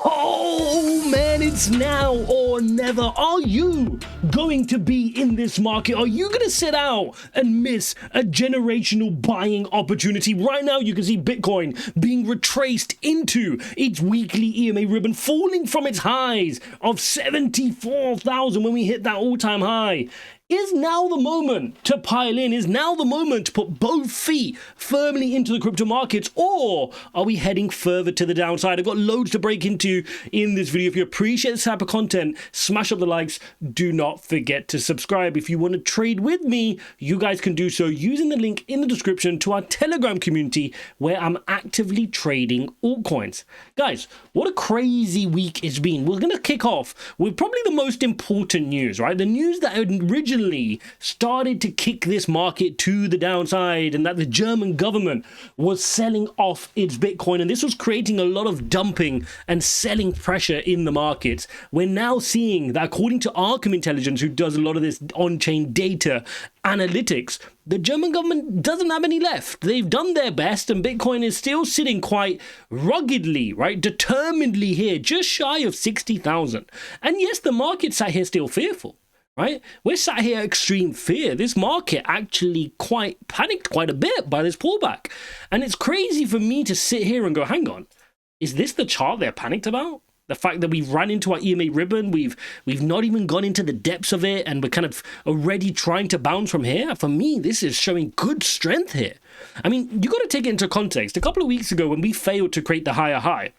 Oh man, it's now or never. Are you going to be in this market? Are you going to sit out and miss a generational buying opportunity? Right now, you can see Bitcoin being retraced into its weekly EMA ribbon, falling from its highs of 74,000 when we hit that all-time high. Is now the moment to pile in? Is now the moment to put both feet firmly into the crypto markets? Or are we heading further to the downside? I've got loads to break into in this video. If you appreciate this type of content, smash up the likes. Do not forget to subscribe. If you want to trade with me, you guys can do so using the link in the description to our Telegram community where I'm actively trading altcoins. Guys, what a crazy week it's been. We're going to kick off with probably the most important news, right? The news that originally started to kick this market to the downside, and that the German government was selling off its Bitcoin, and this was creating a lot of dumping and selling pressure in the markets. We're now seeing that, according to Arkham Intelligence, who does a lot of this on-chain data analytics, the German government doesn't have any left. They've done their best, and Bitcoin is still sitting quite ruggedly, right, determinedly here, just shy of 60,000. And yes, the market sat here still fearful. Right? We're sat here extreme fear. This market actually panicked quite a bit by this pullback. And it's crazy for me to sit here and go, hang on, is this the chart they're panicked about? The fact that we've run into our EMA ribbon, we've not even gone into the depths of it, and we're kind of already trying to bounce from here. For me, this is showing good strength here. I mean, you got to take it into context. A couple of weeks ago, when we failed to create the higher high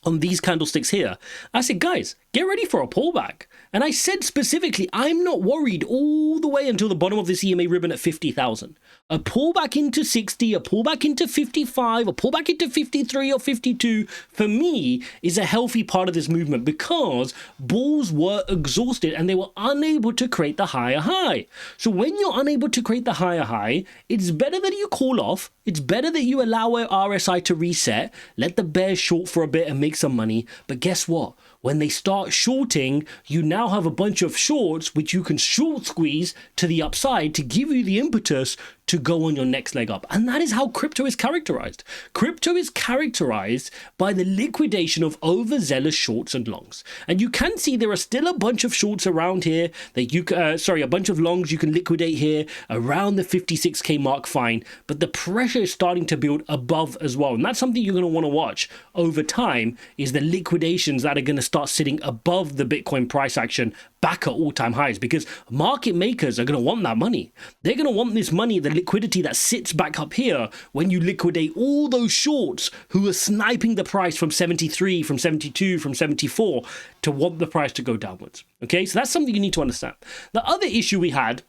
on these candlesticks here, I said, guys, get ready for a pullback. And I said specifically, I'm not worried all the way until the bottom of this EMA ribbon at 50,000. A pullback into 60, a pullback into 55, a pullback into 53 or 52, for me, is a healthy part of this movement, because bulls were exhausted and they were unable to create the higher high. So when you're unable to create the higher high, it's better that you call off. It's better that you allow our RSI to reset, let the bears short for a bit and make some money. But guess what? When they start shorting, you now have a bunch of shorts which you can short squeeze to the upside to give you the impetus to go on your next leg up. And that is how crypto is characterized. Crypto is characterized by the liquidation of overzealous shorts and longs. And you can see there are still a bunch of shorts around here that you a bunch of longs you can liquidate here around the 56k mark, fine. But the pressure is starting to build above as well. And that's something you're going to want to watch over time, is the liquidations that are going to start sitting above the Bitcoin price action back at all-time highs, because market makers are going to want that money. They're going to want this money, the liquidity that sits back up here when you liquidate all those shorts who are sniping the price from 73, from 72, from 74 to want the price to go downwards. Okay, so that's something you need to understand. The other issue we had,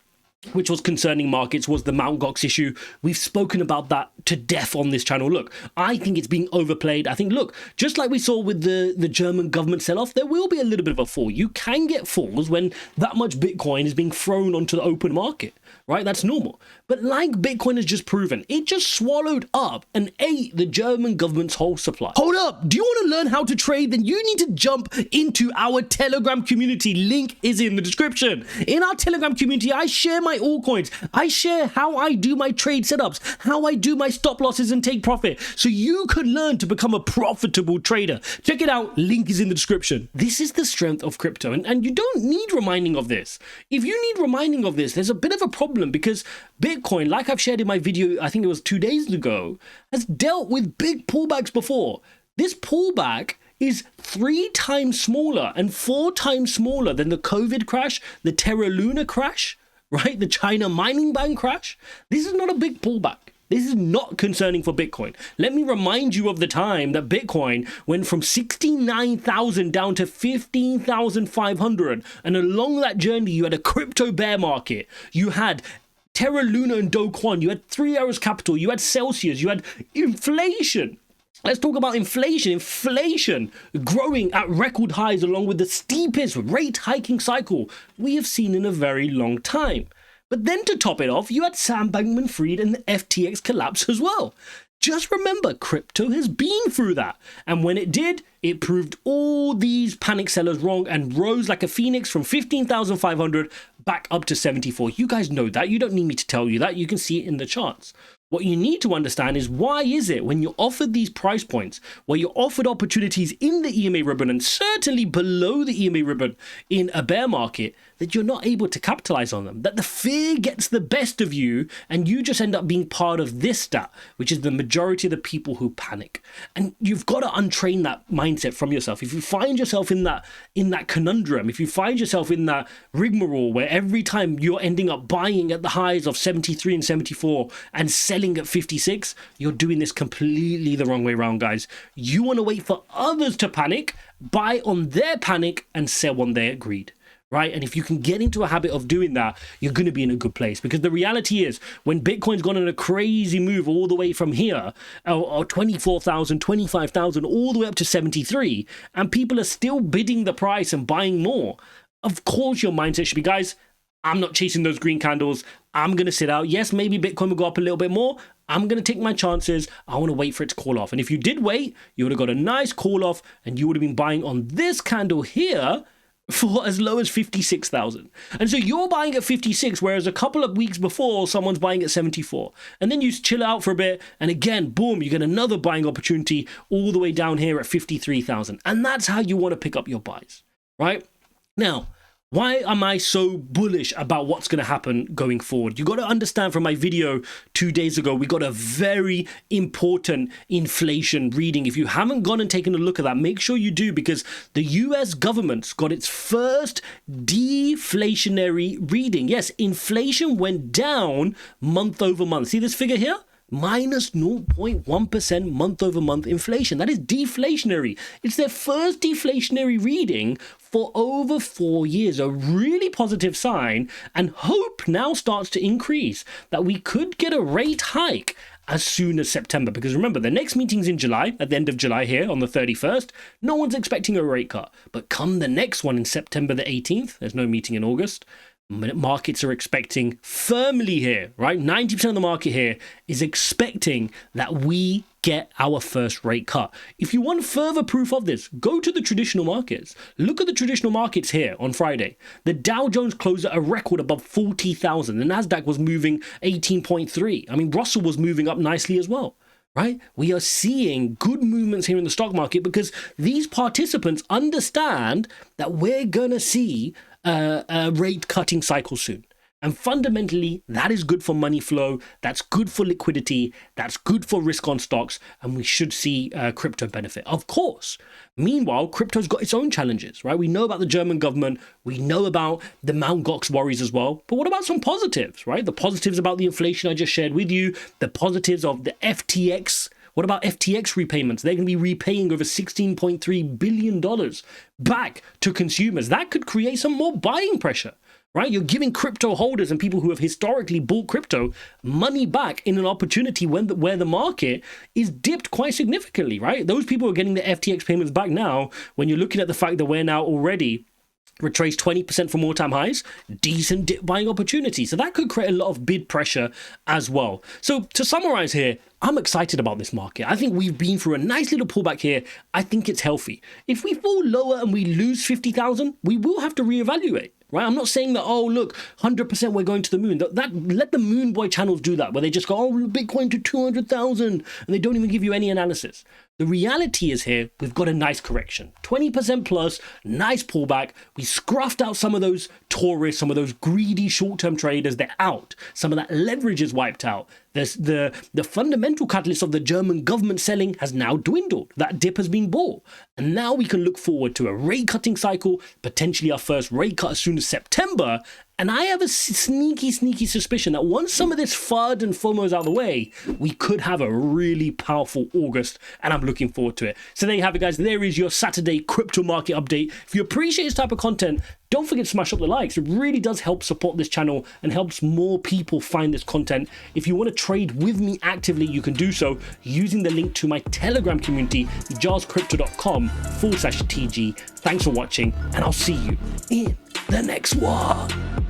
which was concerning markets, was the Mt. Gox issue. We've spoken about that to death on this channel. Look, I think it's being overplayed. I think, look, just like we saw with the German government sell-off, there will be a little bit of a fall. You can get falls when that much Bitcoin is being thrown onto the open market, right? That's normal. But like Bitcoin has just proven, it just swallowed up and ate the German government's whole supply. Hold up. Do you want to learn how to trade? Then you need to jump into our Telegram community. Link is in the description. In our Telegram community, I share my altcoins. I share how I do my trade setups, how I do my stop losses and take profit, so you could learn to become a profitable trader. Check it out. Link is in the description. This is the strength of crypto, and you don't need reminding of this. If you need reminding of this, there's a bit of a problem, because Bitcoin, like I've shared in my video, I think it was 2 days ago, has dealt with big pullbacks before. This pullback is 3 times smaller and 4 times smaller than the COVID crash, the Terra Luna crash, right? The China mining ban crash. This is not a big pullback. This is not concerning for Bitcoin. Let me remind you of the time that Bitcoin went from 69,000 down to 15,500. And along that journey, you had a crypto bear market. You had Terra Luna and Do Kwon. You had 3 Arrows Capital. You had Celsius. You had inflation. Let's talk about inflation. Inflation growing at record highs along with the steepest rate hiking cycle we have seen in a very long time. But then to top it off, you had Sam Bankman-Fried and the FTX collapse as well. Just remember, crypto has been through that. And when it did, it proved all these panic sellers wrong and rose like a phoenix from 15,500 back up to 74. You guys know that. You don't need me to tell you that. You can see it in the charts. What you need to understand is why is it when you're offered these price points, where you're offered opportunities in the EMA ribbon and certainly below the EMA ribbon in a bear market, that you're not able to capitalize on them, that the fear gets the best of you and you just end up being part of this stat, which is the majority of the people who panic. And you've got to untrain that mindset from yourself. If you find yourself in that conundrum, if you find yourself in that rigmarole where every time you're ending up buying at the highs of 73 and 74 and selling at 56, you're doing this completely the wrong way around, guys. You want to wait for others to panic, buy on their panic and sell on their greed. Right? And if you can get into a habit of doing that, you're going to be in a good place. Because the reality is, when Bitcoin's gone on a crazy move all the way from here, or 24,000, 25,000, all the way up to 73, and people are still bidding the price and buying more, of course your mindset should be, guys, I'm not chasing those green candles. I'm going to sit out. Yes, maybe Bitcoin will go up a little bit more. I'm going to take my chances. I want to wait for it to call off. And if you did wait, you would have got a nice call off and you would have been buying on this candle here for as low as 56,000. And so you're buying at 56, whereas a couple of weeks before someone's buying at 74. And then you chill out for a bit and again, boom, you get another buying opportunity all the way down here at 53,000. And that's how you want to pick up your buys, right? Now, why am I so bullish about what's going to happen going forward? You got to understand from my video 2 days ago, we got a very important inflation reading. If you haven't gone and taken a look at that, make sure you do, because the US government's got its first deflationary reading. Yes, inflation went down month over month. See this figure here? Minus 0.1% month over month inflation. That is deflationary. It's their first deflationary reading for over 4 years. A really positive sign, and hope now starts to increase that we could get a rate hike as soon as September. Because remember, the next meeting's in July, at the end of July here on the 31st. No one's expecting a rate cut. But come the next one in September the 18th, there's no meeting in August, markets are expecting firmly here, right? 90% of the market here is expecting that we get our first rate cut. If you want further proof of this, go to the traditional markets. Look at the traditional markets here on Friday. The Dow Jones closed at a record above 40,000. The Nasdaq was moving 18.3. I mean, Russell was moving up nicely as well. Right? We are seeing good movements here in the stock market because these participants understand that we're going to see a rate cutting cycle soon. And fundamentally, that is good for money flow. That's good for liquidity. That's good for risk on stocks. And we should see crypto benefit, of course. Meanwhile, crypto's got its own challenges, right? We know about the German government. We know about the Mt. Gox worries as well. But what about some positives, right? The positives about the inflation I just shared with you. The positives of the FTX. What about FTX repayments? They're going to be repaying over $16.3 billion back to consumers. That could create some more buying pressure, right? You're giving crypto holders and people who have historically bought crypto money back in an opportunity where the market is dipped quite significantly, right? Those people are getting the FTX payments back now when you're looking at the fact that we're now already retraced 20% from all-time highs, decent dip buying opportunity. So that could create a lot of bid pressure as well. So to summarize here, I'm excited about this market. I think we've been through a nice little pullback here. I think it's healthy. If we fall lower and we lose 50,000, we will have to reevaluate. Right? I'm not saying that, oh, look, 100% we're going to the moon. Let the moon boy channels do that, where they just go, oh, Bitcoin to 200,000, and they don't even give you any analysis. The reality is here, we've got a nice correction. 20% plus, nice pullback. We scruffed out some of those tourists, some of those greedy short-term traders. They're out. Some of that leverage is wiped out. The fundamental catalyst of the German government selling has now dwindled. That dip has been bought. And now we can look forward to a rate cutting cycle, potentially our first rate cut as soon as September. And I have a sneaky suspicion that once some of this FUD and FOMO is out of the way, we could have a really powerful August, and I'm looking forward to it. So there you have it, guys. There is your Saturday crypto market update. If you appreciate this type of content, don't forget to smash up the likes. It really does help support this channel and helps more people find this content. If you want to trade with me actively, you can do so using the link to my Telegram community, ijazcrypto.com/TG. Thanks for watching, and I'll see you in the next one.